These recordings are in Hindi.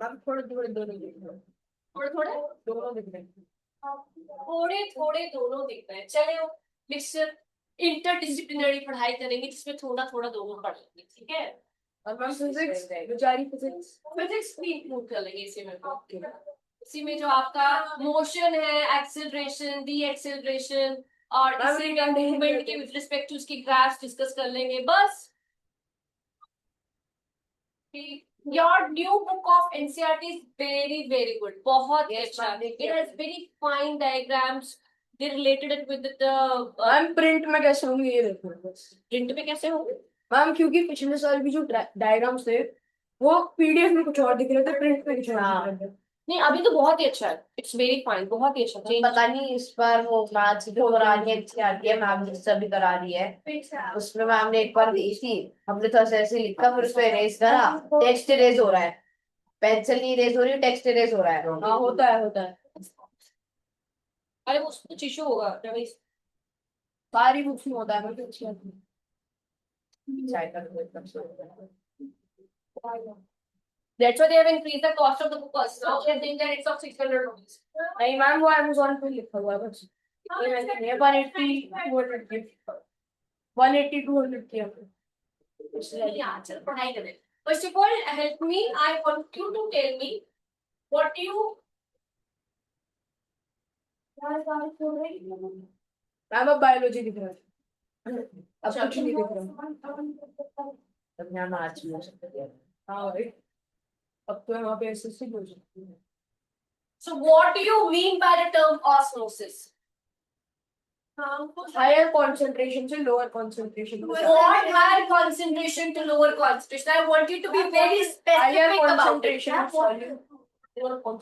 हम थोड़े थोड़े दोनों दिख रहे हैं। थोड़े थोड़े दोनों दिख रहे हैं। थोड़े थोड़े दोनों दिख रहे हैं। चले मिक्सचर इंटरडिसिप्लिनरी पढ़ाई करेंगे जिसमें थोड़ा थोड़ा दोनों पढ़ लेंगे, ठीक है। और मैम फिजिक्स, बेचारी फिजिक्स। फिजिक्स भी इंक्लूड कर लेंगे इसी में। इसी में जो आपका मोशन है, एक्सेलरेशन, डी एक्सेलरेशन, और इसी में मूवमेंट के विद रिस्पेक्ट टू उसकी ग्राफ्स डिस्कस कर लेंगे बस। Your new book of NCERT is very very good. बहुत अच्छा। It has very fine diagrams. They related it with the ma'am print में कैसे होंगे ये देखो बस। प्रिंट में कैसे होंगे मैम क्योंकि पिछले साल भी जो डायग्राम्स थे वो पीडीएफ में कुछ और दिख रहे थे, प्रिंट में कुछ और दिख रहे थे। नहीं, अभी तो बहुत ही अच्छा है। इट्स वेरी फाइन, बहुत ही अच्छा। पता नहीं इस बार वो मैथ्स भी करा रही है, अच्छी आती है मैम, जिससे भी करा रही है। उसमें मैम ने एक बार दी थी, हमने तो ऐसे ऐसे लिखा, फिर उसमें इरेज करा, टेक्स्ट इरेज हो रहा है, पेंसिल नहीं इरेज हो रही, टेक्स्ट इरेज हो रहा है। हाँ होता है होता है। अरे वो कुछ इशू होगा रवि। सारी बुक्स में होता है, मतलब अच्छी आती है। That's why they have increased the cost of the book also. Now they are saying that it's of 600 rupees. नहीं मैम वो अमेज़न पे लिखा हुआ है बस। ये मैंने नहीं 180 200 की 180 200 की है। Yeah, चलो पढ़ाई करें। First of all, help me. I want you to tell me what you. Ma'am अब बायोलॉजी दिख रहा है, अब कुछ नहीं दिख रहा। तब मैम आज भी हो सकती है। हाँ भाई, अब तो यहाँ पे एसएससी हो सकती है। So what do you mean by the term osmosis? Higher concentration से lower concentration. What higher concentration to lower concentration? I want you to be very Higher specific about it. concentration of solute.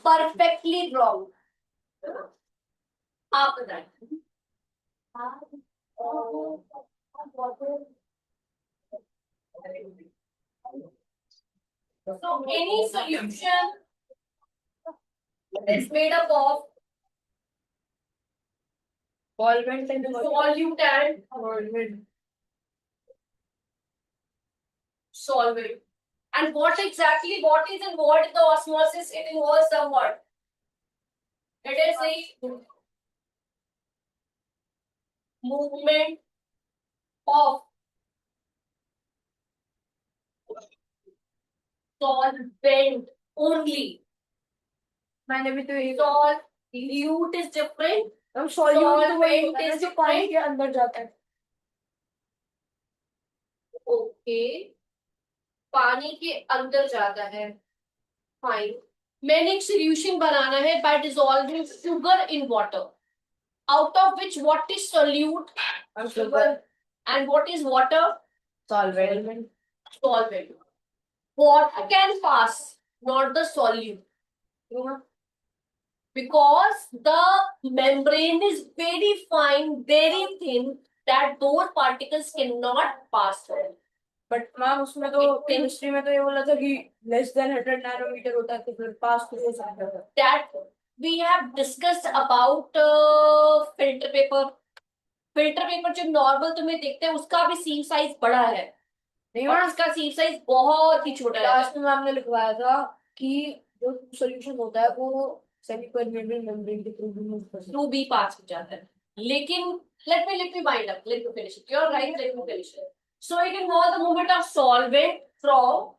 Perfectly wrong. After that. So any solution is made up of Solvent and solute and solvent. And what is involved in the osmosis? It involves some what? It is a movement of solvent only. मैंने भी तो ये Solute is different. हम solute is जो पानी के अंदर जाता है। Okay. पानी के अंदर जाता है, फाइन। मैंने एक सोल्यूशन बनाना है by dissolving sugar in water, out of which what is solute? Sugar. And what is water? Solvent. Solvent. Water can pass, not the solute. Because the membrane is very fine, very thin, that those particles cannot pass through. But ma'am उसमें तो केमिस्ट्री में तो ये बोला था कि लेस देन 100 नैनोमीटर होता है तो फिर पास तो हो सकता है। That we have discussed about filter paper. Filter paper जो नॉर्मल तुम्हें देखते हैं उसका भी सीम साइज बड़ा है, नहीं और मैम इसका सीम साइज बहुत ही छोटा है। लास्ट में मैम ने लिखवाया था कि जो सॉल्यूशन होता है वो सेमी परमेबल मेम्ब्रेन के थ्रू भी पास हो जाता है। लेकिन let me wind up, let me finish it. You're right, let me finish it. So it involves the movement of solvent from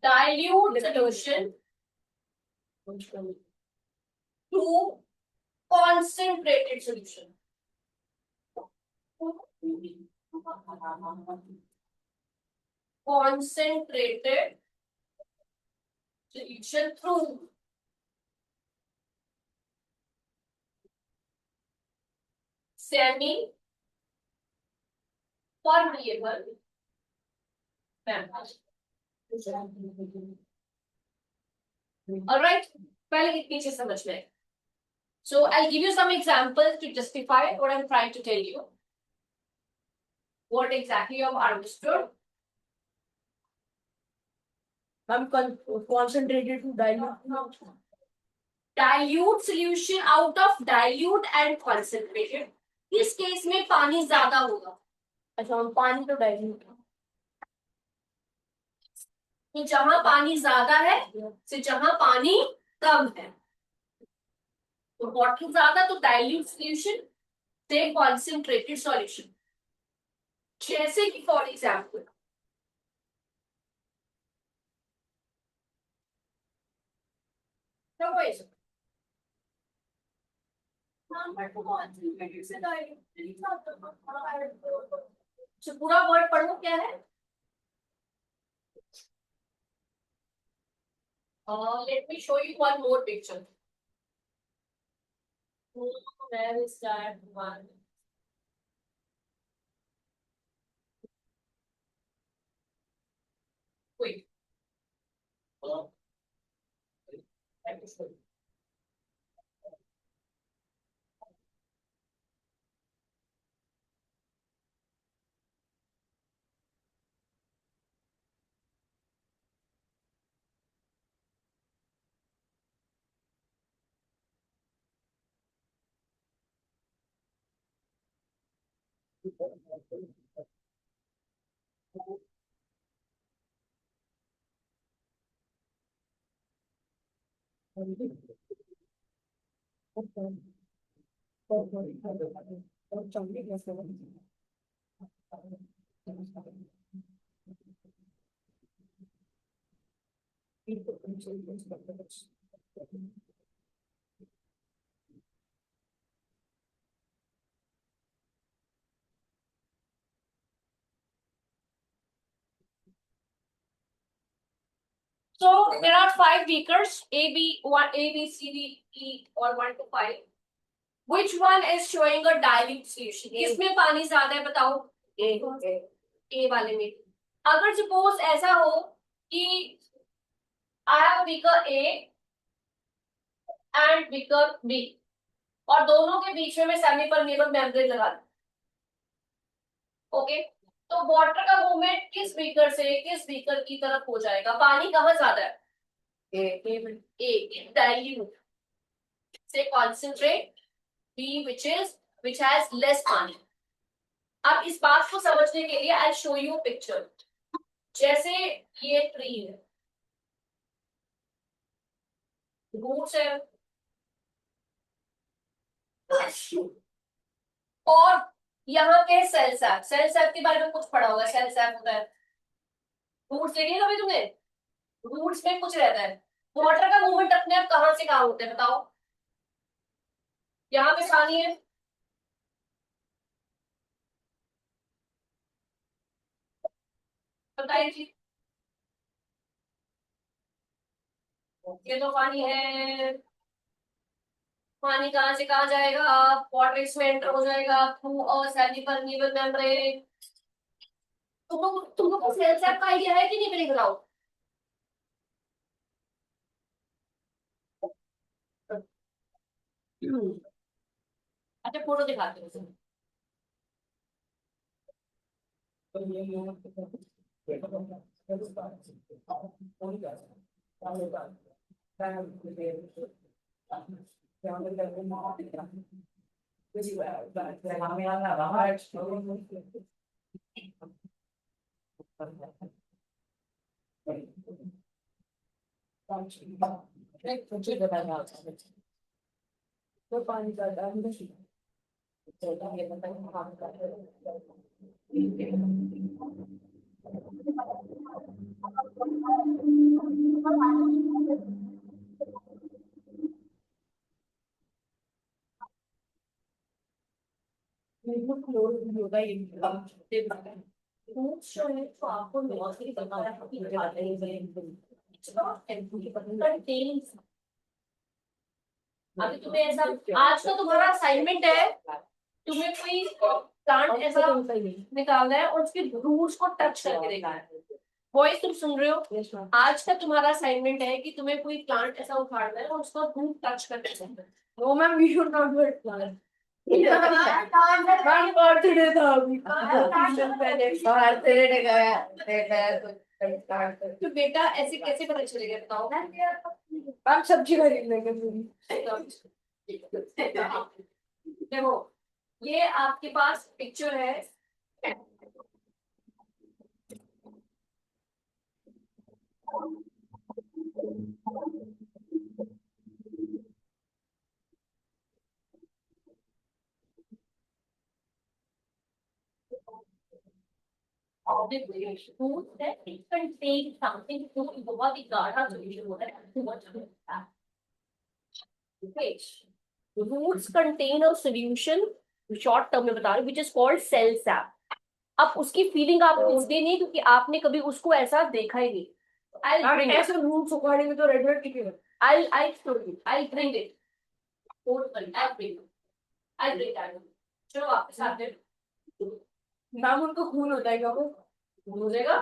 dilute solution to concentrated solution. Concentrated solution through semi permeable membrane. All right, पहले इतनी चीज समझ में। So I'll give you some examples to justify what I'm trying to tell you. What exactly you have understood? I'm concentrated to dilute. Dilute solution out of dilute and concentrated. इस केस में पानी ज्यादा होगा, अच्छा हम पानी तो डाइल्यूट कि जहां पानी ज्यादा है से जहां पानी कम है, तो वाटर ज्यादा तो डाइल्यूट सॉल्यूशन से कॉन्सेंट्रेटेड सॉल्यूशन। जैसे कि फॉर एग्जाम्पल पूरा वर्ड पढ़ो क्या है। Let me show you one more picture. Where is that one? Wait. So there are 5 beakers, A, B, 1, A, B, C, D, E, or 1 to 5. Which one is showing a dilute solution? किसमें पानी ज्यादा है बताओ? A वाले में। अगर suppose ऐसा हो कि I have beaker A and beaker B और दोनों के बीच में मैं सेमी परमेबल मेम्ब्रेन लगा दूं, ओके, तो वाटर का मूवमेंट किस बीकर से किस बीकर की तरफ हो जाएगा? पानी कहाँ ज्यादा है? A dilute से concentrate, B which has less पानी। अब इस बात को समझने के लिए I'll show you a picture। जैसे ये ट्री है, रूट्स है और यहाँ के सेल सैप के बारे में कुछ पढ़ा होगा, सेल सैप होता है, रूट्स देखिए कभी तुमने, रूट्स में कुछ रहता है। वाटर का मूवमेंट अपने आप कहाँ से कहाँ होता है बताओ? यहाँ पे पानी है, बताइए जी, ये तो पानी है, पानी कहाँ से कहाँ जाएगा? वाटर इसमें एंटर हो जाएगा through a semi permeable membrane. तुम लोग को सेल सैप का आइडिया है कि नहीं मेरे बताओ? अच्छा फोटो दिखाते हो। तो पानी ज्यादा होगा ये फ्रूट्स जो है तो आपको लॉस ही करना है कि contains। अभी तुम्हें ऐसा आज का तुम्हारा असाइनमेंट है, तुम्हें कोई प्लांट ऐसा निकालना है और उसके रूट्स को टच करके देखना है। वॉइस तुम सुन रहे हो? आज का तुम्हारा असाइनमेंट है कि तुम्हें कोई प्लांट ऐसा उखाड़ना है और उसका रूट टच करके देखना है। No ma'am we should not do it plant. Birthday था अभी बर्थडे गया तो बेटा ऐसे कैसे पता चलेगा बताओ? हम सब्जी खरीद लेंगे देखो ये आपके पास पिक्चर है, बहुत ही गाढ़ा solution होता है। Roots contain a solution, short term में बता रही हूँ, which is called cell sap. अब उसकी फीलिंग आप इसलिए नहीं क्योंकि आपने कभी उसको ऐसा देखा ही नहीं। I'll bring it. ऐसे रूट्स उखाड़ेंगे तो रेड रेड दिखेगा। I'll show you. I'll bring it. Don't worry. I'll bring it. I'll bring that. चलो वापस आते हैं। नाम उनको खून होता है क्या वो? हो जाएगा।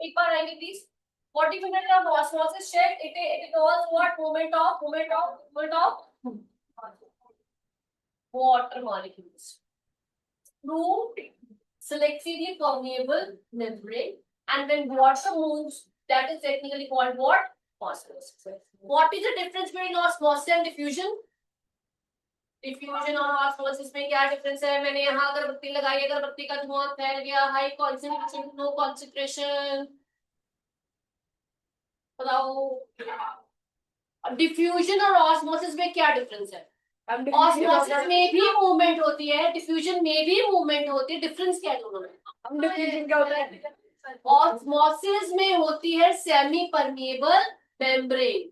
एक बार आएंगे please. 40 minutes of osmosis check. It involves what? Movement of water molecules through selectively permeable membrane, and when water moves, that is technically called what? Osmosis. What is the difference between osmosis and diffusion? Diffusion और ऑस्मोसिस में क्या डिफरेंस है? मैंने यहाँ अगरबत्ती लगाई, अगरबत्ती का धुआं फैल गया, हाई कॉन्सेंट्रेशन, लो कॉन्सेंट्रेशन, बताओ। डिफ्यूजन और ऑस्मोसिस में क्या डिफरेंस है? ऑस्मोसिस में भी मूवमेंट होती है, डिफ्यूजन में भी मूवमेंट होती है, डिफरेंस क्या है दोनों में? डिफ्यूजन क्या होता है? ऑस्मोसिस में होती है सेमी परमिएबल मेम्ब्रेन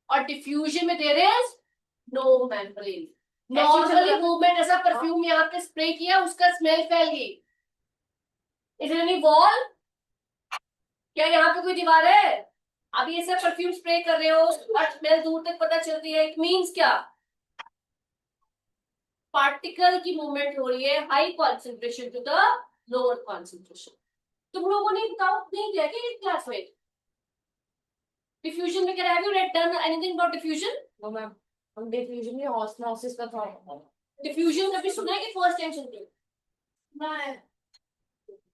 और डिफ्यूजन में there is no membrane. Normally movement, ऐसा परफ्यूम यहाँ पे स्प्रे किया, उसका स्मेल फैल गई। Is any wall? क्या यहाँ पे कोई दीवार है? अभी ऐसे परफ्यूम स्प्रे कर रहे हो और स्मेल दूर तक पता चलती है। इट मीन्स क्या? पार्टिकल की मूवमेंट हो रही है high concentration to the lower concentration. तुम लोगों ने बताओ नहीं किया क्या इस क्लास में? डिफ्यूजन में क्या? Have you read done anything about diffusion? No ma'am, हम डिफ्यूजन में ऑस्मोसिस का था। डिफ्यूजन कभी सुना है कि फर्स्ट टाइम सुन रहे हो? मैं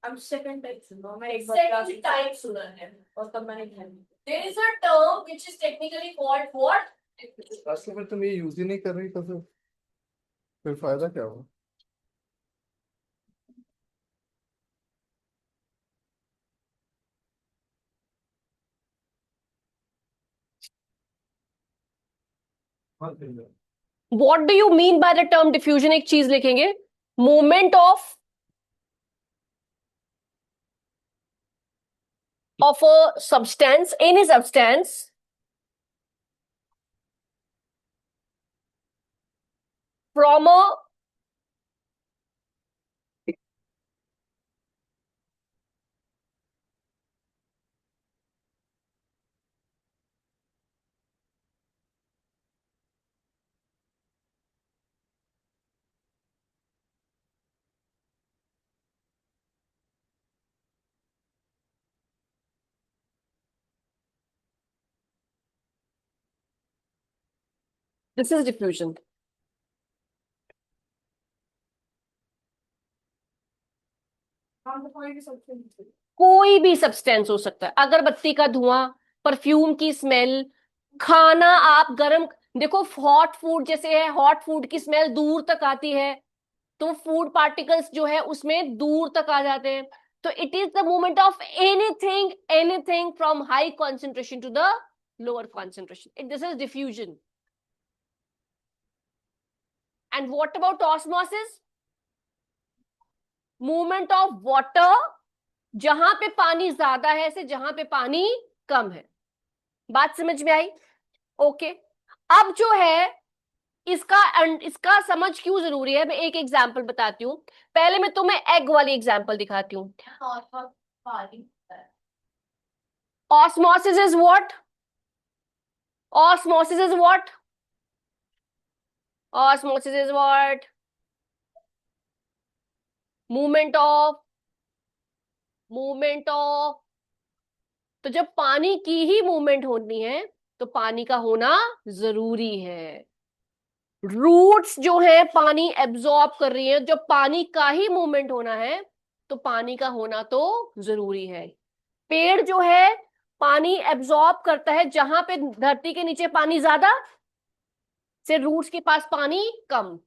हम सेकंड टाइम सुना, मैं एक बार सेकंड टाइम सुना है। और तब मैंने ध्यान नहीं दिया। There is a term which is technically called what? असल में तुम ये यूज ही नहीं कर रही तो फिर फायदा क्या हुआ? What do you mean by the term diffusion? एक चीज लिखेंगे, movement of a substance, any substance, from a this is diffusion. कोई भी सब्सटेंस हो सकता है, अगरबत्ती का धुआं, परफ्यूम की स्मेल, खाना आप गरम देखो, हॉट फूड जैसे है, हॉट फूड की स्मेल दूर तक आती है, तो फूड पार्टिकल्स जो है उसमें दूर तक आ जाते हैं। तो it is the movement of anything from high concentration to the lower concentration. This is diffusion. And what about osmosis? Movement of water जहां पे पानी ज्यादा है से जहां पे पानी कम है। बात समझ में आई? ओके। अब जो है इसका समझ क्यों जरूरी है, मैं एक एग्जांपल बताती हूँ। पहले मैं तुम्हें एग वाली एग्जांपल दिखाती हूँ। Osmosis is what? Osmosis is what? Osmosis is what? Movement of तो जब पानी की ही मूवमेंट होनी है तो पानी का होना जरूरी है। रूट्स जो है पानी एब्जॉर्ब कर रही है, जब पानी का ही मूवमेंट होना है तो पानी का होना तो जरूरी है। पेड़ जो है पानी एब्जॉर्ब करता है, जहां पे धरती के नीचे पानी ज्यादा से रूट्स के पास पानी कम।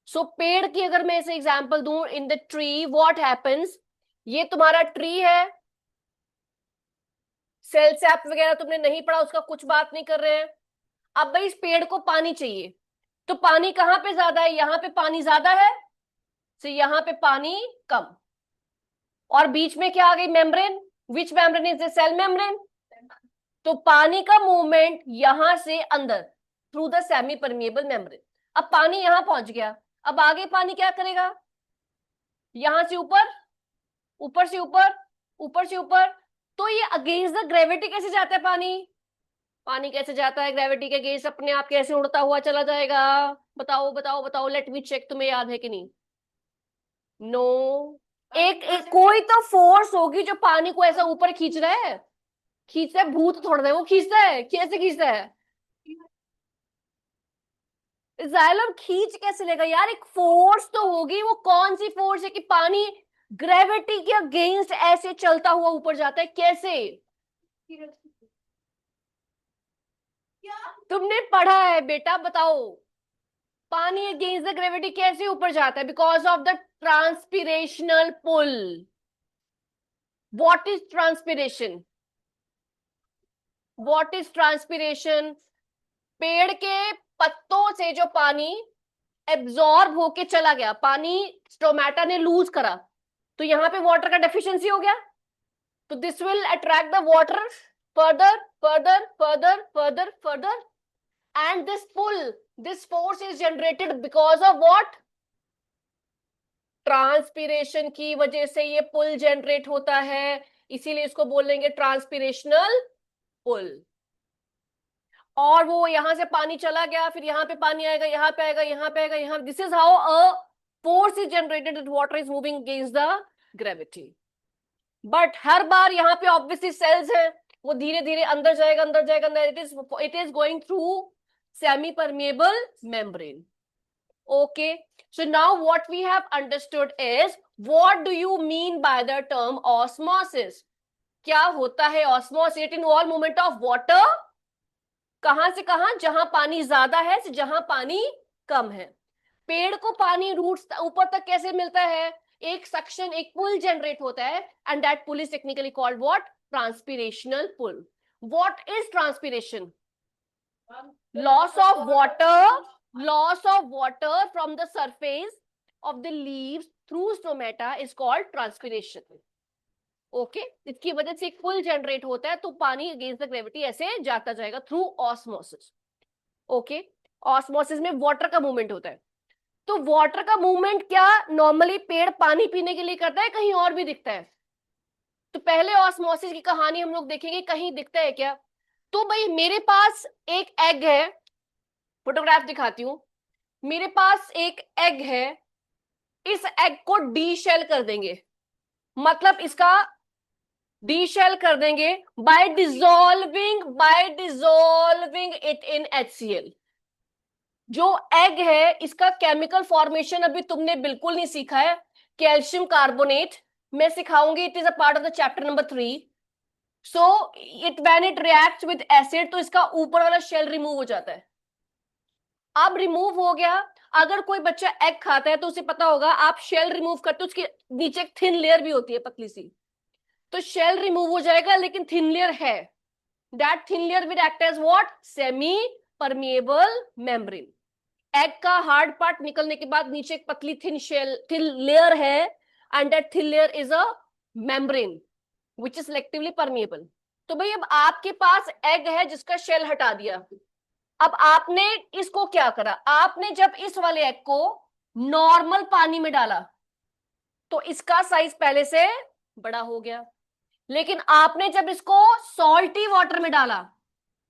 सो पेड़ की अगर मैं ऐसे एग्जांपल दूं, in the tree what happens, ये तुम्हारा ट्री है, सेल सैप वगैरह तुमने नहीं पढ़ा, उसका कुछ बात नहीं कर रहे हैं। अब भाई इस पेड़ को पानी चाहिए, तो पानी कहां पे ज्यादा है? यहां पे पानी ज्यादा है, तो यहां पे पानी कम। और बीच में क्या आ गई? Membrane. Which membrane is the cell membrane. तो पानी का मूवमेंट यहां से अंदर through the semi permeable membrane. अब पानी यहां पहुंच गया, अब आगे पानी क्या करेगा? यहां से ऊपर, ऊपर से ऊपर, ऊपर से ऊपर। तो ये अगेंस्ट द ग्रेविटी कैसे जाता है पानी? पानी कैसे जाता है ग्रेविटी के अगेंस्ट? अपने आप कैसे उड़ता हुआ चला जाएगा? बताओ बताओ बताओ, लेट मी चेक, तुम्हें याद है कि नहीं? नो एक कोई तो फोर्स होगी जो पानी को ऐसा ऊपर खींच रहा है। खींचता है भूत थोड़ा है, वो खींचता है, कैसे खींचता है? जाइलम खींच कैसे लेगा यार? एक फोर्स तो होगी, वो कौन सी फोर्स है कि पानी ग्रेविटी के अगेंस्ट ऐसे चलता हुआ ऊपर जाता है? कैसे? तुमने पढ़ा है बेटा, बताओ। पानी अगेंस्ट द ग्रेविटी कैसे ऊपर जाता है? Because of the transpirational pull. What is transpiration? What is transpiration? पेड़ के पत्तों से जो पानी एब्जॉर्ब होके चला गया, पानी स्टोमेटा ने लूज करा, तो यहां पे वाटर का डेफिशिएंसी हो गया, तो this will attract the water further further further further further, and this force is generated because of what? Transpiration की वजह से ये पुल जनरेट होता है, इसीलिए इसको बोलेंगे ट्रांसपिरेशनल पुल। और वो यहां से पानी चला गया, फिर यहां पे पानी आएगा, यहां पे आएगा, यहां पे आएगा, यहां। This is how a force is generated, that water is moving against the gravity. But हर बार यहाँ पे ऑब्वियसली सेल्स हैं, वो धीरे धीरे अंदर जाएगा, अंदर जाएगा, अंदर। It is going through semi permeable membrane. Okay, so now what we have understood is, what do you mean by the term osmosis? क्या होता है osmosis? It involve movement of water कहां से कहां? जहां पानी ज्यादा है से जहां पानी कम है। पेड़ को पानी रूट्स ऊपर तक कैसे मिलता है? एक सक्शन, एक पुल जनरेट होता है, and that pull is technically called what? Transpirational pull. What is transpiration? loss of water from the surface of the leaves through stomata is called transpiration. Okay, इसकी वजह से एक पुल जनरेट होता है, तो पानी अगेंस्ट द ग्रेविटी ऐसे जाता जाएगा थ्रू ऑस्मोसिस। ओके, ऑस्मोसिस में वाटर का मूवमेंट होता है। तो वाटर का मूवमेंट क्या नॉर्मली पेड़ पानी पीने के लिए करता है, कहीं और भी दिखता है? तो पहले ऑस्मोसिस की कहानी हम लोग देखेंगे, कहीं दिखता है क्या? तो भाई मेरे पास एक एग है, फोटोग्राफ दिखाती हूं। मेरे पास एक एग है, इस एग को डी शेल कर देंगे, मतलब इसका डी शेल कर देंगे bye dissolving it in HCl। जो एग है इसका केमिकल फॉर्मेशन अभी तुमने बिल्कुल नहीं सीखा है, कैल्शियम कार्बोनेट मैं सिखाऊंगी, it is a part of the chapter number 3। So when it reacts with acid, तो इसका ऊपर वाला शेल रिमूव हो जाता है। अब रिमूव हो गया, अगर कोई बच्चा एग खाता है तो उसे पता होगा, आप शेल रिमूव करते हो, उसके नीचे एक थिन लेयर भी होती है पतली सी, तो शेल रिमूव हो जाएगा लेकिन थिन लेयर है। That thin layer will act as what? Semi permeable membrane. Egg का हार्ड पार्ट निकलने के बाद नीचे एक पतली थिन लेयर है, and that thin layer is a membrane which is selectively permeable. तो भाई अब आपके पास एग है जिसका शेल हटा दिया, अब आपने इसको क्या करा, आपने जब इस वाले एग को नॉर्मल पानी में डाला तो इसका साइज पहले से बड़ा हो गया, लेकिन आपने जब इसको सॉल्टी वाटर में डाला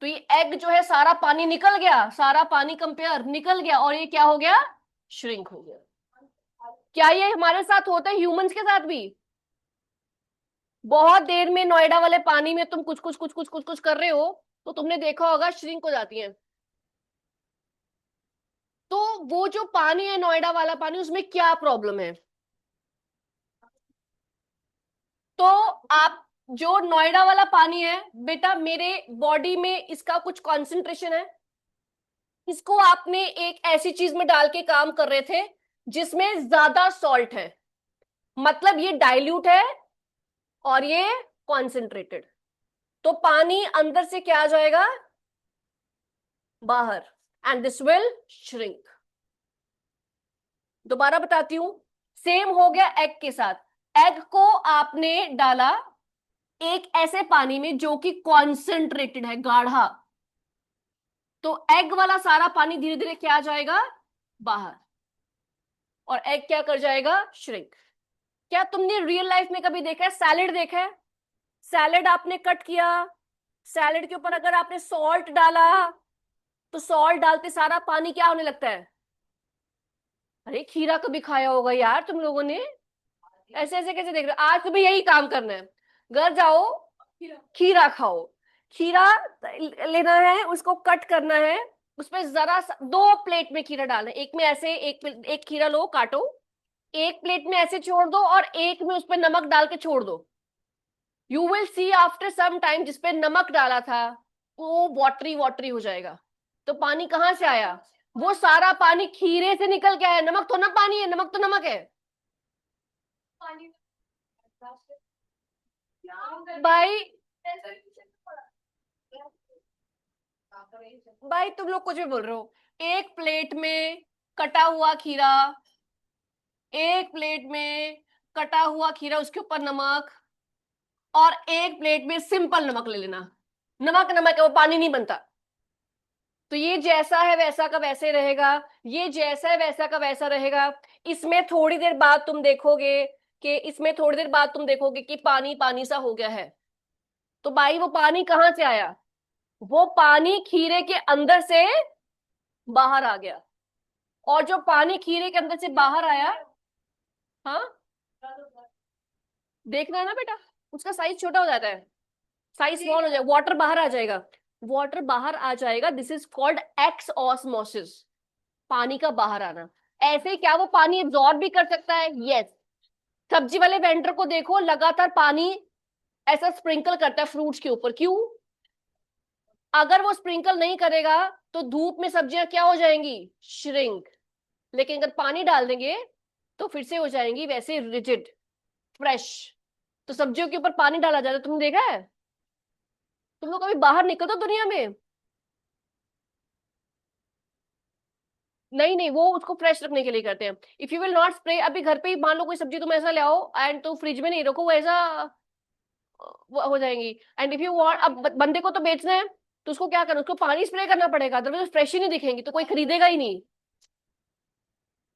तो ये एग जो है सारा पानी निकल गया, सारा पानी कंपेयर निकल गया, और ये क्या हो गया, श्रिंक हो गया। क्या ये हमारे साथ होता है ह्यूमंस के साथ भी? बहुत देर में नोएडा वाले पानी में तुम कुछ कुछ कुछ कुछ कुछ कुछ कर रहे हो तो तुमने देखा होगा श्रिंक हो जाती है। तो वो जो पानी है नोएडा वाला पानी, उसमें क्या प्रॉब्लम है? तो आप जो नोएडा वाला पानी है बेटा, मेरे बॉडी में इसका कुछ कॉन्सेंट्रेशन है, इसको आपने एक ऐसी चीज में डाल के काम कर रहे थे जिसमें ज्यादा सॉल्ट है, मतलब ये डाइल्यूट है और ये कॉन्सेंट्रेटेड, तो पानी अंदर से क्या आ जाएगा, बाहर, एंड दिस विल श्रिंक। दोबारा बताती हूं, सेम हो गया एग के साथ। एग को आपने डाला एक ऐसे पानी में जो कि कॉन्सेंट्रेटेड है, गाढ़ा, तो एग वाला सारा पानी धीरे धीरे क्या आ जाएगा, बाहर, और एग क्या कर जाएगा, श्रिंक। क्या तुमने रियल लाइफ में कभी देखा है, सैलेड देखा है? सैलेड आपने कट किया, सैलेड के ऊपर अगर आपने सॉल्ट डाला तो सॉल्ट डालते सारा पानी क्या होने लगता है? अरे खीरा कभी खाया होगा यार तुम लोगों ने, ऐसे ऐसे कैसे देख रहे हो? आज तुम्हें यही काम करना है, घर जाओ खीरा खाओ, खीरा लेना है, उसको कट करना है, उसमें जरा सा 2 प्लेट में खीरा डालना है, एक में ऐसे एक खीरा लो काटो, एक प्लेट में ऐसे छोड़ दो और एक में उस पर नमक डाल के छोड़ दो। You will see after some time जिसपे नमक डाला था वो वाटरी वाटरी हो जाएगा। तो पानी कहाँ से आया? वो सारा पानी खीरे से निकल के आया, नमक तो ना पानी है, नमक तो नमक है भाई। भाई तुम लोग कुछ भी बोल रहे हो। एक प्लेट में कटा हुआ खीरा, एक प्लेट में कटा हुआ खीरा, उसके ऊपर नमक, और एक प्लेट में सिंपल नमक ले लेना, नमक नमक है, वो पानी नहीं बनता। तो ये जैसा है वैसा का वैसे रहेगा, ये जैसा है वैसा का वैसा रहेगा। इसमें थोड़ी देर बाद तुम देखोगे कि पानी पानी सा हो गया है। तो भाई वो पानी कहाँ से आया? वो पानी खीरे के अंदर से बाहर आ गया, और जो पानी खीरे के अंदर से बाहर आया, हाँ देखना है ना बेटा, उसका साइज छोटा हो जाता है, साइज स्मॉल हो जाएगा, वाटर बाहर आ जाएगा, वाटर बाहर आ जाएगा। This is called x osmosis, पानी का बाहर आना। ऐसे ही क्या वो पानी एब्जॉर्ब भी कर सकता है? यस। सब्जी वाले वेंडर को देखो, लगातार पानी ऐसा स्प्रिंकल करता है फ्रूट्स के ऊपर, क्यों? अगर वो स्प्रिंकल नहीं करेगा तो धूप में सब्जियां क्या हो जाएंगी, श्रिंक। लेकिन अगर पानी डाल देंगे तो फिर से हो जाएंगी वैसे रिजिड, फ्रेश। तो सब्जियों के ऊपर पानी डाला जाता है, तुमने देखा है? तुम लोग कभी बाहर निकल दो दुनिया में, नहीं नहीं, वो उसको फ्रेश रखने के लिए करते हैं। If you will not spray, अभी घर पे ही मान लो कोई सब्जी तुम ऐसा ले आओ एंड तो फ्रिज में नहीं रखो, वो ऐसा वो हो जाएंगी। एंड इफ यू वांट, अब बंदे को तो बेचना है तो उसको क्या करना, उसको पानी स्प्रे करना पड़ेगा, अदरवाइज फ्रेश ही नहीं दिखेंगी तो कोई खरीदेगा ही नहीं।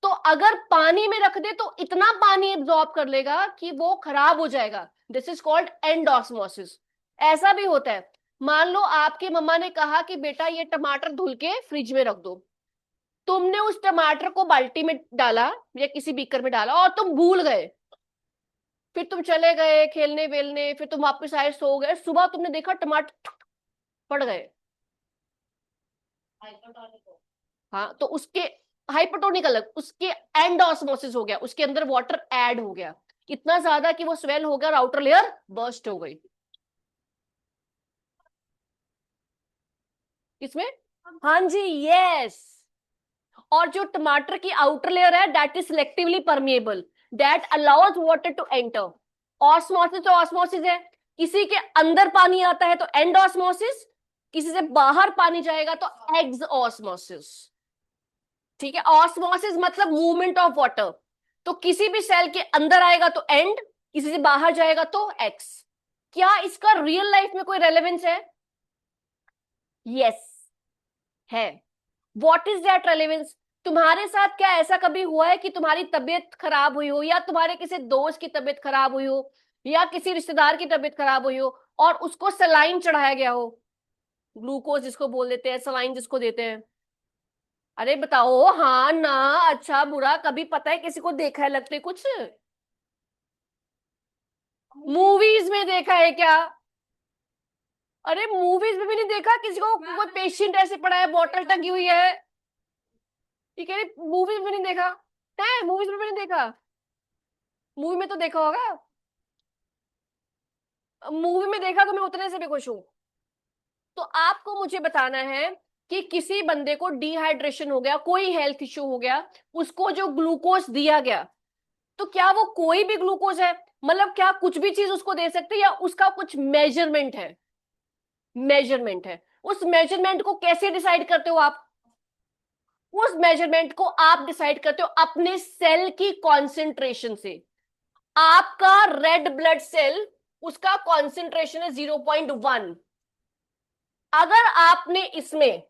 तो अगर पानी में रख दे तो इतना पानी एब्जॉर्ब कर लेगा कि वो खराब हो जाएगा। This is called endosmosis. ऐसा भी होता है, मान लो आपकी मम्मा ने कहा कि बेटा ये टमाटर धुल के फ्रिज में रख दो, तुमने उस टमाटर को बाल्टी में डाला या किसी बीकर में डाला और तुम भूल गए, फिर तुम चले गए खेलने वेलने, फिर तुम वापस आए सो गए, सुबह तुमने देखा टमाटर पड़ गए, हाँ तो उसके हाइपोटोनिक अलग, उसके एंडोस्मोसिस हो गया, उसके अंदर वाटर ऐड हो गया इतना ज्यादा कि वो स्वेल हो गया और आउटर लेयर बर्स्ट हो गई। किसमें? हाँ जी, यस। और जो टमाटर की आउटर लेयर है that is selectively permeable, that allows water to enter. Osmosis तो ऑस्मोसिस है, किसी के अंदर पानी आता है तो एंडोस्मोसिस, किसी से बाहर पानी जाएगा तो एक्सऑस्मोसिस। ठीक है, ऑस्मोसिस मतलब मूवमेंट ऑफ वाटर, तो किसी भी सेल के अंदर आएगा तो एंड, किसी से बाहर जाएगा तो एक्स। क्या इसका रियल लाइफ में कोई रेलेवेंस है? यस। है। What is that relevance? तुम्हारे साथ क्या ऐसा कभी हुआ है कि तुम्हारी तबीयत खराब हुई हो, या तुम्हारे किसी दोस्त की तबीयत खराब हुई हो, या किसी रिश्तेदार की तबीयत खराब हुई हो और उसको सलाइन चढ़ाया गया हो, ग्लूकोज जिसको बोल देते हैं, सलाइन जिसको देते हैं? अरे बताओ, हाँ ना, अच्छा बुरा, कभी पता है किसी को देखा है लगते कुछ? मूवीज में देखा है क्या? अरे मूवीज में भी नहीं देखा किसी को, कोई पेशेंट ऐसे पड़ा है, बॉटल टंगी हुई है, ठीक है? मूवीज में नहीं देखा है, मूवीज में भी नहीं देखा, मूवी में तो देखा होगा। मूवी में देखा तो मैं उतने से भी खुश हूं। तो आपको मुझे बताना है कि किसी बंदे को डिहाइड्रेशन हो गया, कोई हेल्थ इश्यू हो गया, उसको जो ग्लूकोज दिया गया, तो क्या वो कोई भी ग्लूकोज है? मतलब क्या कुछ भी चीज उसको दे सकते हैं, या उसका कुछ मेजरमेंट है? मेजरमेंट है। उस मेजरमेंट को कैसे डिसाइड करते हो आप? उस मेजरमेंट को आप डिसाइड करते हो अपने सेल की कॉन्सेंट्रेशन से। आपका रेड ब्लड सेल, उसका कॉन्सेंट्रेशन है 0.1। अगर आपने इसमें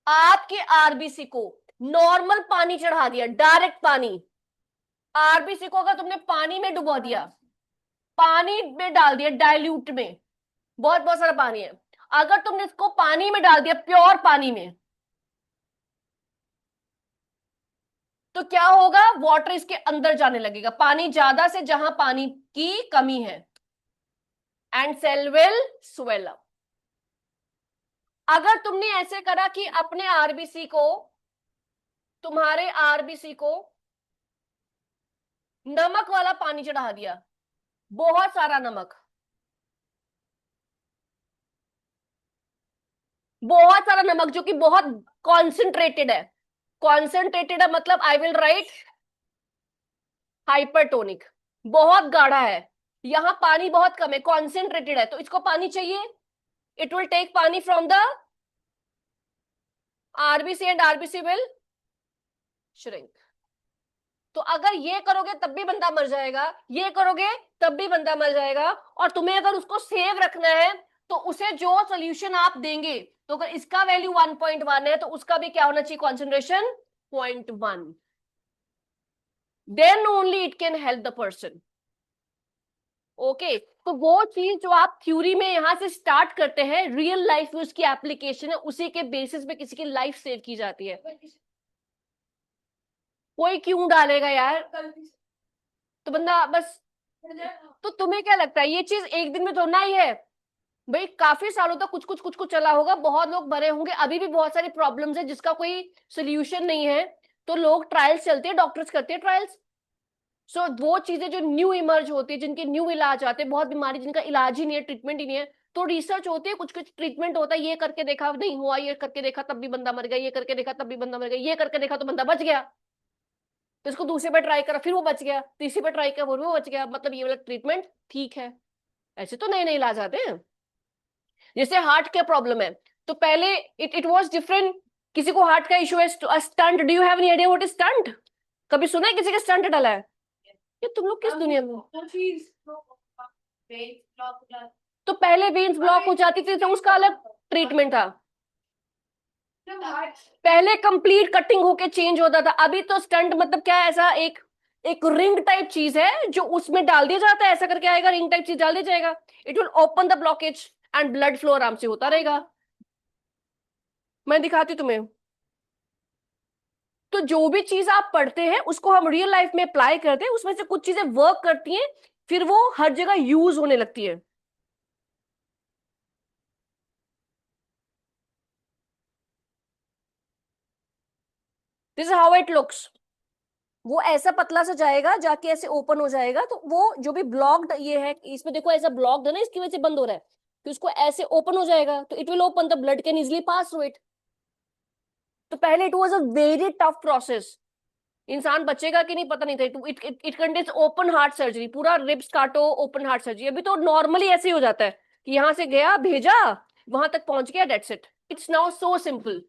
आपके आरबीसी को नॉर्मल पानी चढ़ा दिया, डायरेक्ट पानी, आरबीसी को अगर तुमने पानी में डुबो दिया, पानी में डाल दिया डाइल्यूट में, बहुत बहुत सारा पानी है, अगर तुमने इसको पानी में डाल दिया, प्योर पानी में, तो क्या होगा? वाटर इसके अंदर जाने लगेगा, पानी ज्यादा से जहां पानी की कमी है, and cell will swell up. अगर तुमने ऐसे करा कि अपने आरबीसी को, तुम्हारे आरबीसी को नमक वाला पानी चढ़ा दिया, बहुत सारा नमक, बहुत सारा नमक जो कि बहुत कॉन्सेंट्रेटेड है, कॉन्सेंट्रेटेड है मतलब आई विल राइट हाइपरटोनिक, बहुत गाढ़ा है, यहां पानी बहुत कम है, कॉन्सेंट्रेटेड है, तो इसको पानी चाहिए, इट विल टेक पानी from the RBC and RBC will shrink. तो अगर ये करोगे तब भी बंदा मर जाएगा, ये करोगे तब भी बंदा मर जाएगा, और तुम्हें अगर उसको सेव रखना है तो उसे जो सोल्यूशन आप देंगे, तो अगर इसका वैल्यू 1.1 है तो उसका भी क्या होना चाहिए? Concentration 0.1। Then only it can help the person. Okay, तो वो चीज जो आप थ्योरी में यहां से स्टार्ट करते हैं, रियल लाइफ में उसकी एप्लीकेशन है, उसी के बेसिस पे किसी की लाइफ सेव की जाती है। कोई क्यों डालेगा यार? तो बंदा बस, तो तुम्हें क्या लगता है ये चीज एक दिन में तो ना ही है भाई? काफी सालों तक कुछ कुछ कुछ कुछ चला होगा, बहुत लोग मरे होंगे, अभी भी बहुत सारी प्रॉब्लम्स है जिसका कोई सोल्यूशन नहीं है, तो लोग ट्रायल्स चलते हैं, डॉक्टर्स करते हैं ट्रायल्स। सो वो चीजें जो न्यू इमर्ज होती है, जिनके न्यू इलाज आते हैं, बहुत बीमारी जिनका इलाज ही नहीं है, ट्रीटमेंट ही नहीं है, तो रिसर्च होती है, कुछ कुछ ट्रीटमेंट होता है, ये करके देखा नहीं हुआ, ये करके देखा तब भी बंदा मर गया, ये करके देखा तब भी बंदा मर गया, ये करके देखा तो बंदा बच गया, तो इसको दूसरे पे ट्राई करा फिर वो बच गया, तीसरी पे ट्राई करा वो बच गया, मतलब ये वाला ट्रीटमेंट ठीक है। ऐसे तो नए नए इलाज आते हैं। जैसे हार्ट का प्रॉब्लम है, तो पहले इट वाज डिफरेंट, किसी को हार्ट का इशू है, stunt, do you have any idea what is stunt? कभी सुना है किसी का स्टंट डाला है? ये तुम लोग किस दुनिया में? तो पहले वेन्स ब्लॉक हो जाती थी तो उसका अलग ट्रीटमेंट था, पहले कंप्लीट कटिंग होके चेंज होता था, अभी तो स्टंट मतलब क्या है? ऐसा एक एक रिंग टाइप चीज है जो उसमें डाल दिया जाता है, ऐसा करके आएगा, रिंग टाइप चीज डाल दिया जाएगा, it will open the blockage and blood flow आराम से होता रहेगा। मैं दिखाती हूँ तुम्हें। तो जो भी चीज आप पढ़ते हैं उसको हम रियल लाइफ में अप्लाई करते हैं, उसमें से कुछ चीजें वर्क करती हैं, फिर वो हर जगह यूज होने लगती है। This is how it looks. वो ऐसा पतला सा जाएगा, जाके ऐसे ओपन हो जाएगा, तो वो जो भी ब्लॉक्ड ये है, इसमें देखो ऐसा ब्लॉक्ड है ना, इसकी वजह से बंद हो रहा है, तो इसको ऐसे ओपन हो जाएगा, तो it will open, the blood can easily pass through it. तो पहले it was a very tough process, इंसान बचेगा कि नहीं पता नहीं था, it contains open heart surgery, पूरा रिब्स काटो, ओपन हार्ट सर्जरी। अभी तो नॉर्मली ऐसे ही हो जाता है कि यहां से गया, भेजा, वहां तक पहुंच गया, that's it, it's now so simple.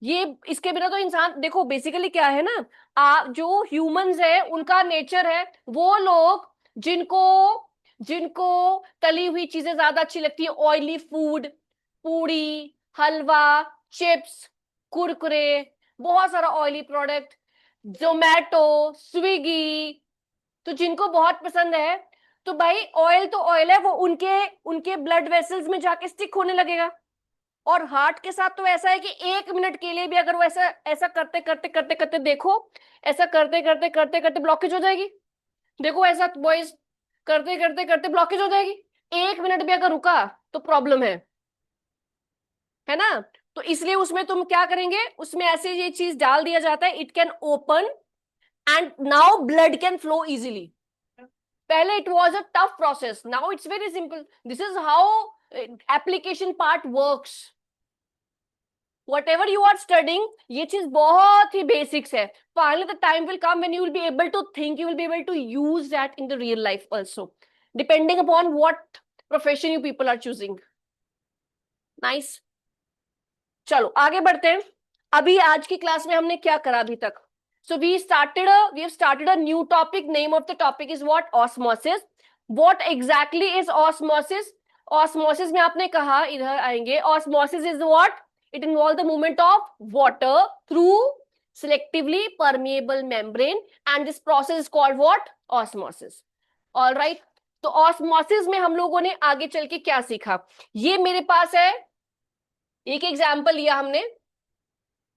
ये इसके बिना तो इंसान, देखो बेसिकली क्या है ना, जो ह्यूमंस है उनका नेचर है, वो लोग जिनको जिनको तली हुई चीजें ज्यादा अच्छी लगती है, ऑयली फूड, पूड़ी, हलवा, चिप्स, कुरकुरे, बहुत सारा ऑयली प्रोडक्ट, जोमेटो, स्विगी, तो जिनको बहुत पसंद है, तो भाई ऑयल तो ऑयल है, वो उनके उनके ब्लड वेसल्स में जाके स्टिक होने लगेगा। और हार्ट के साथ तो ऐसा है कि 1 मिनट के लिए भी अगर वो ऐसा ऐसा करते करते करते करते देखो, ऐसा करते करते करते करते ब्लॉकेज हो जाएगी। देखो ऐसा बॉयज, करते करते करते ब्लॉकेज हो जाएगी। 1 मिनट भी अगर रुका तो प्रॉब्लम है ना। तो इसलिए उसमें तुम क्या करेंगे, उसमें ऐसे ये चीज डाल दिया जाता है, it can open and now blood can flow easily. पहले it was a tough process, now it's very simple. This is how application part works. whatever you are studying, ये चीज बहुत ही बेसिक्स है। Finally the time will come when you will be able to think, you will be able to use that in the real life also, depending upon what profession you people are choosing. Nice. चलो आगे बढ़ते हैं। अभी आज की क्लास में हमने क्या करा अभी तक? So we have started a new topic. Name of the topic is what? Osmosis. What exactly is osmosis? Osmosis में आपने कहा, इधर आएंगे, osmosis is what? It involves the movement of water through selectively permeable membrane, and this process is called what? Osmosis. All right. तो osmosis में हम लोगों ने आगे चल के क्या सीखा? ये मेरे पास है, एक एग्जाम्पल लिया हमने,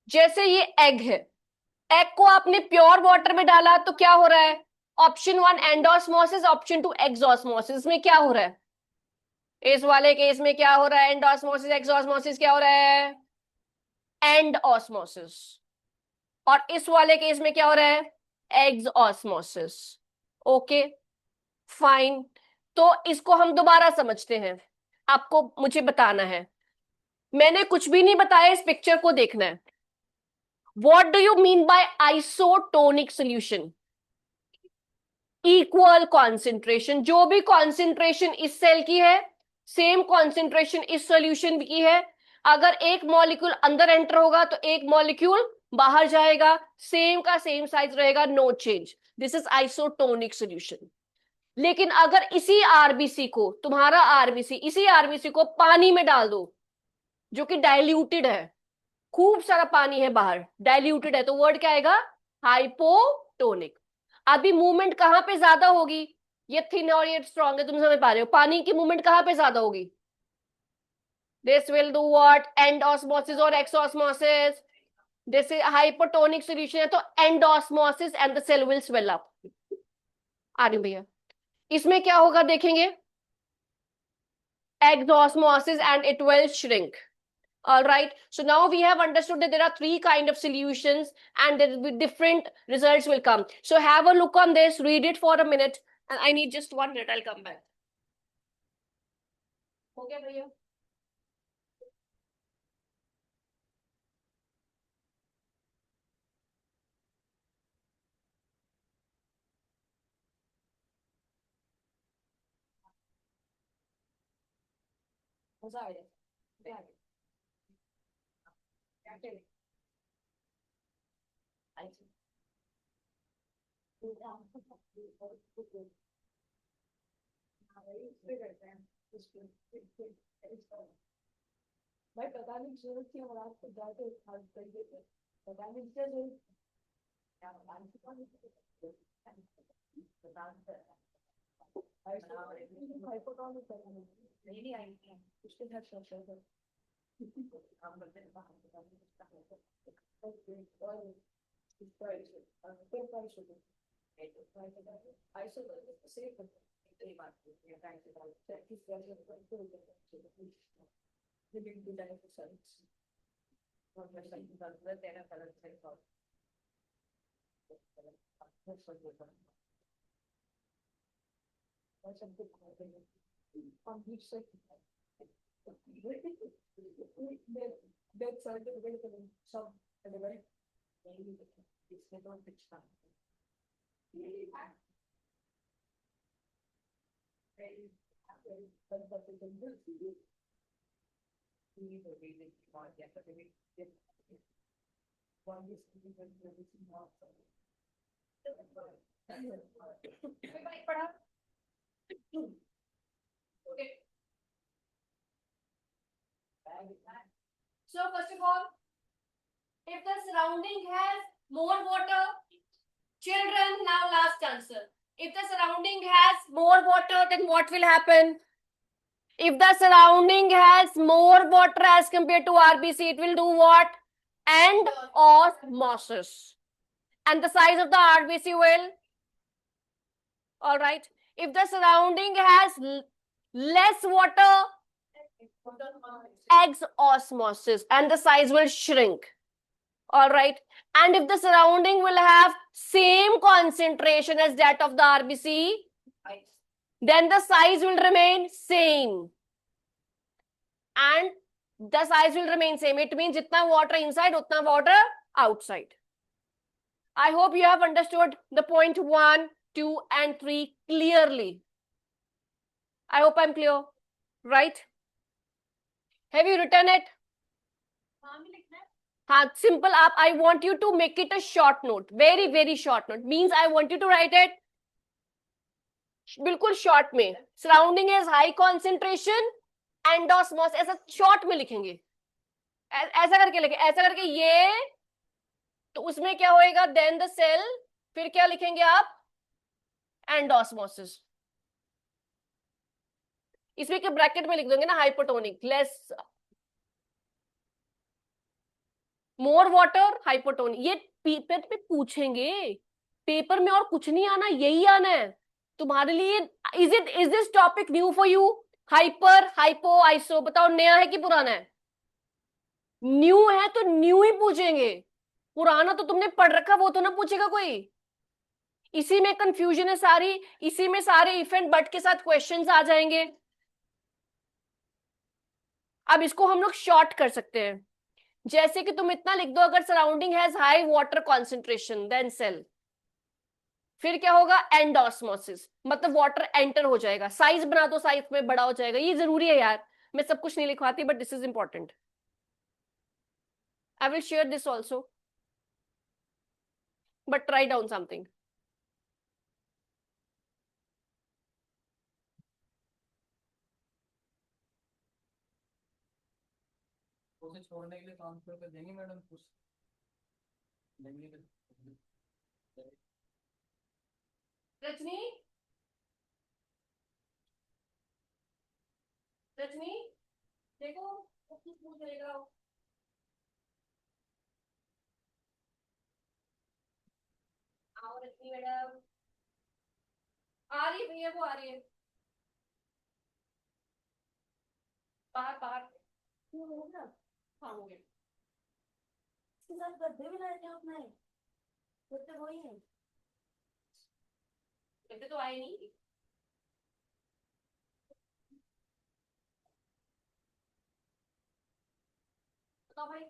जैसे ये एग है, एग को आपने प्योर वाटर में डाला तो क्या हो रहा है? Option 1 endosmosis, option 2 exosmosis. में क्या हो रहा है? इस वाले केस में क्या हो रहा है? एंडोस्मोसिस, एक्सोस्मोसिस, क्या हो रहा है? एंडोस्मोसिस। और इस वाले केस में क्या हो रहा है? एक्सोस्मोसिस। Okay fine. तो इसको हम दोबारा समझते हैं, आपको मुझे बताना है, मैंने कुछ भी नहीं बताया, इस पिक्चर को देखना है। What do you mean by isotonic solution? Equal concentration, जो भी कॉन्सेंट्रेशन इस सेल की है, सेम कॉन्सेंट्रेशन इस सॉल्यूशन की है। अगर एक मॉलिक्यूल अंदर एंटर होगा तो एक मॉलिक्यूल बाहर जाएगा, सेम का सेम साइज रहेगा, no change. This is isotonic solution. लेकिन अगर इसी आरबीसी को, तुम्हारा आरबीसी, इसी आरबीसी को पानी में डाल दो, जो कि डाइल्यूटेड है, खूब सारा पानी है बाहर, डाइल्यूटेड है, तो वर्ड क्या आएगा? हाइपोटोनिक। अभी मूवमेंट कहां पे ज्यादा होगी? ये थिन और ये स्ट्रॉन्ग है, तुम समझ पा रहे हो? पानी की मूवमेंट कहां पे ज्यादा होगी? This will do what? Endosmosis और exosmosis. This is hypotonic solution है, तो endosmosis and the cell will swell up. आ रही हूं भैया। इसमें क्या होगा देखेंगे? Exosmosis and it will shrink. All right. So now we have understood that there are 3 kind of solutions and there will be different results will come. So have a look on this, read it for a minute, and I need just 1 minute. I'll come back. Okay, भैया? मजा आ गया? भाई पता नहीं जरूरत थी और आपको जाके पता नहीं क्या जरूरत नहीं आई उसके साथ सोचा पढ़ा So first of all, if the surrounding has more water, children, now last answer. If the surrounding has more water, then what will happen? If the surrounding has more water as compared to RBC, it will do what? And osmosis. And the size of the RBC will? All right. If the surrounding has less water, exosmosis, and the size will shrink. All right. And if the surrounding will have same concentration as that of the RBC, then the size will remain same. And the size will remain same. It means jitna water inside, utna water outside. I hope you have understood the point 1, 2, and 3 clearly. I hope I'm clear, right? Have you written it? Simple up. I want you to make it a short note. Very, very short note. Means I want you to write it बिल्कुल short में. Surrounding is high concentration and osmosis. ऐसा short में लिखेंगे. ऐसा करके लिखे. ऐसा करके ये तो उसमें क्या होएगा? Then the cell. फिर क्या लिखेंगे आप? And osmosis. इसमें के ब्रैकेट में लिख देंगे ना hypotonic. Less more water hypotonic. ये पेपर पे पूछेंगे. पेपर में और कुछ नहीं आना, यही आना है तुम्हारे लिए. Is this topic new for you? Hyper, hypo, iso, बताओ नया है कि पुराना है? न्यू है तो न्यू ही पूछेंगे. पुराना तो तुमने पढ़ रखा, वो तो ना पूछेगा कोई. इसी में कंफ्यूजन है सारी. इसी में सारे इफ एंड बट के साथ क्वेश्चंस आ जाएंगे. अब इसको हम लोग शॉर्ट कर सकते हैं. जैसे कि तुम इतना लिख दो, अगर surrounding has high water concentration then cell. फिर क्या होगा? एंडोस्मोसिस. मतलब वाटर एंटर हो जाएगा. साइज बना दो, साइज में बड़ा हो जाएगा. ये जरूरी है यार. मैं सब कुछ नहीं लिखवाती, but this is important. I will share this also, but try down something. उसे छोड़ने के लिए ट्रांसफर कर देंगे मैडम कुछ देंगे. रजनी, रजनी देखो कुछ पूछ रहेगा. आओ रजनी मैडम. आ रही है भैया, वो आ रही है. बाहर बाहर. हाँ हो गया. इसके साथ गद्दे भी लाए थे अपने. गद्दे वही है. गद्दे तो आए नहीं. बताओ भाई.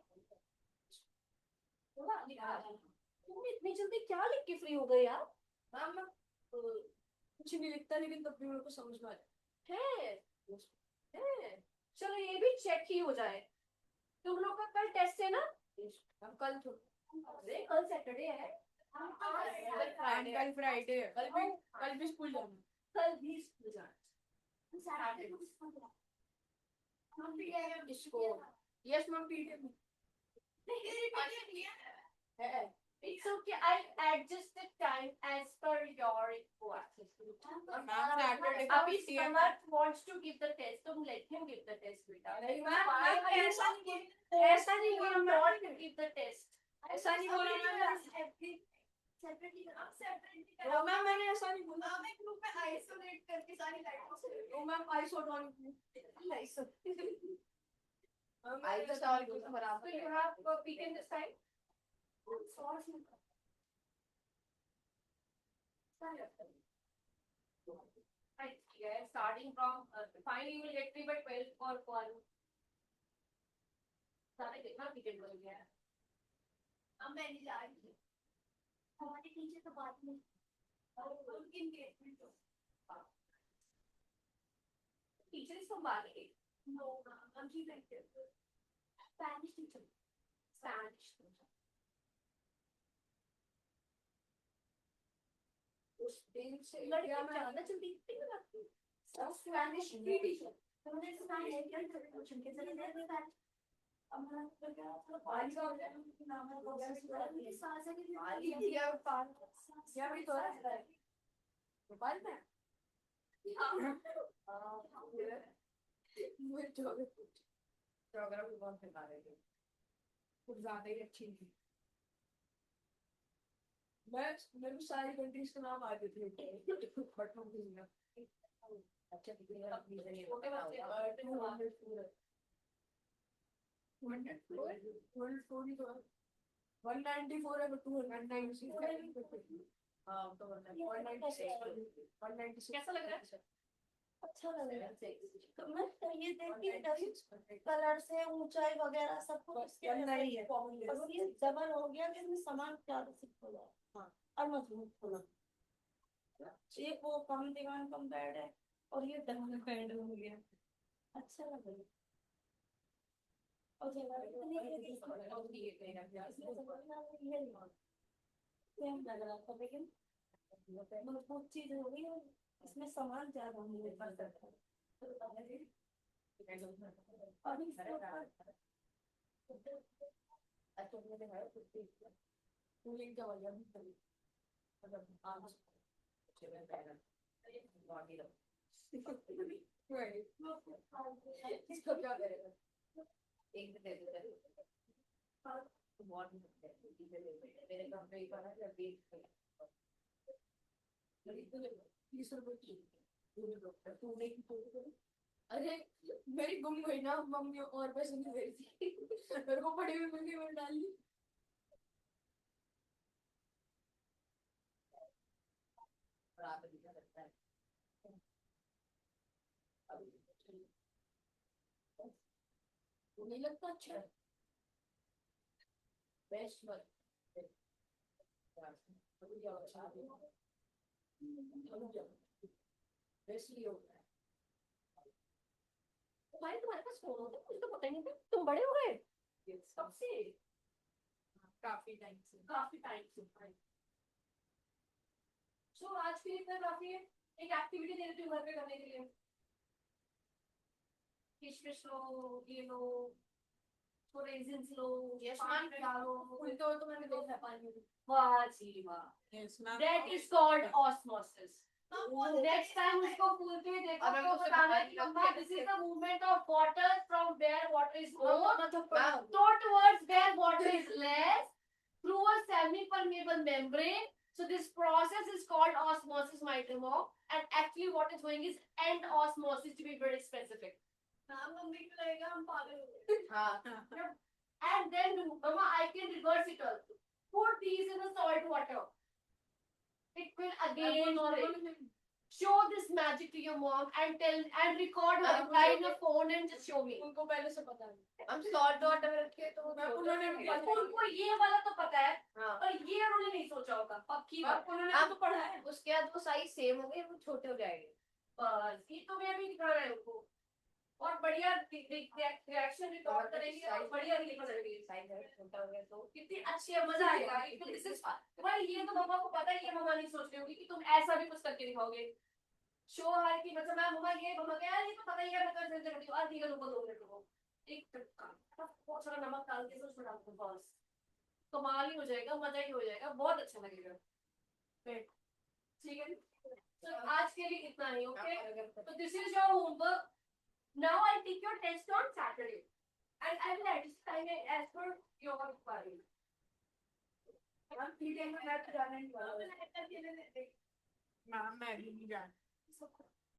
तुमने इतनी जल्दी क्या लिख के फ्री हो गए यार? मैम मैं कुछ नहीं लिखता, लेकिन तब भी मेरे को समझ में आया. है. चलो ये भी चेक ही हो जाए. तुम लोग का कल टेस्ट है ना? हम कल तो अरे कल सैटरडे है. कल फ्राइडे है. कल भी स्कूल जाना. कल भी स्कूल जाना. इसको यस मैम पीटे है. It's okay. I'll adjust the time as per your request. Saturday Abhi Samarth wants to give the test. तुम let him give the test, बेटा. ऐसा नहीं बोला. You want to give the test. ऐसा नहीं बोला मैम. वो मैम मैंने ऐसा नहीं बोला. मैं ग्रुप में आइसोलेट करके सारी लाइटों से. वो ma'am isotone iso. So you have weekend this time. Right, yeah, starting from finally you will get 3 by 12 or 1. सारे कितना weekend हो गया है? अब मैं नहीं जा रही. हमारे टीचर तो बात नहीं. और उनकी एंगेजमेंट तो टीचर इसको बात नो मैम की लेक्चर. Spanish teacher. स्पेनिश उस दिन से लड़कियां ज्यादा जल्दी नहीं करती. स्पेनिश की टीचर. उन्होंने स्पेनिश क्या क्वेश्चन के जरिए दे दिया. ज्योग्राफी कौन सिखा रहे थे? कुछ ज्यादा ही अच्छी थी। मेरे को सारी कंट्रीज के नाम आते थे बट हम नहीं ना। अच्छा छोटे छोटे बच्चे वन 194 है, but 296 हाँ तो 196 कैसा लग रहा है? अच्छा लग रहा है। तो मैं ये देखती कलर से ऊंचाई वगैरह सब कुछ इसके करना ही है। और ये डबल हो गया कि इसमें सामान ज्यादा सिक्स हो जाए। हाँ। और मजबूत होना। ये वो कम दीवार कम बेड है और ये डबल बेड हो गया। अच्छा लग रहा है। और जगह सेम लग रहा था लेकिन मजबूत चीज हो गई और इसमें सामान ज्यादा होने पर सकता है। और इसके ऊपर कूलिंग का वजह भी इसको क्या करेगा? एक दे दे बहुत मेरे घर पे एक बार है जब 30 रुपए की तूने की फोटो करी? अरे मेरी गुम गई ना, मम्मी और पैसे नहीं दे रही थी मेरे को पड़ी हुई मिल गई, मैंने डाल दी। रात में लगता है नहीं लगता अच्छा? बेस्ट वर्क वैसे होता है। भाई तुम्हारे पास फोन होता है, मुझे तो पता ही नहीं था तुम बड़े हो गए कब से? काफी टाइम से। काफी टाइम से। सो आज के लिए इतना काफी है। एक एक्टिविटी दे देती हूँ घर पे करने के लिए। किशमिश लो, ये लो, थोड़े रेजिन्स लो, Yes, पानी ma'am. डालो। उल्टे हो तो मैंने देखा पानी में। वाह जी वाह। Yes, ma'am. That is called osmosis. Next time उसको फूल के देखो अब हम तो उससे बताना बाहर कि अम्मा this is the movement of water from where water is more Ma'am. towards where water is less through a semi-permeable membrane. So this process is called osmosis, my dear mom. And actually what is going is end osmosis, to be very specific. हाँ And then mama, I can reverse it also. Put these in the salt water. It will again show this magic to your mom and tell and record her reply in your phone and just show me. उनको पहले से पता है। हम सॉल्ट वाटर रखे तो उन्होंने उनको ये वाला तो पता है हाँ पर ये उन्होंने नहीं सोचा होगा पक्की बात। उन्होंने तो पढ़ा है। उसके बाद वो साइज सेम हो गए वो छोटे हो जाएंगे बस ये तो मैं भी दिखा रहा हूँ उनको और बढ़िया रिएक्शन रिकॉर्ड करेंगे और बढ़िया लिखा करेंगे। साइज छोटा हो गया तो कितनी अच्छी है, मजा आएगा। This is fun. भाई ये तो मम्मा को पता है, ये मम्मा नहीं सोच रही होगी कि तुम ऐसा भी कुछ करके दिखाओगे। शो हर की मतलब मैं मम्मा ये यार ये तो पता ही है, मैं तो ऐसे करती हूँ। ठीक है रुको 2 मिनट रुको, एक बहुत सारा नमक डाल के उसमें डाल दो, बस कमाल ही हो जाएगा, मजा ही हो जाएगा, बहुत अच्छा लगेगा। ठीक है तो आज के लिए इतना ही। ओके तो this is your homework. Now I take your test on Saturday and I will adjust time as per your requirement. हम 3 टाइम में बैठ जाने नहीं वाला। मैम मैं नहीं जाना।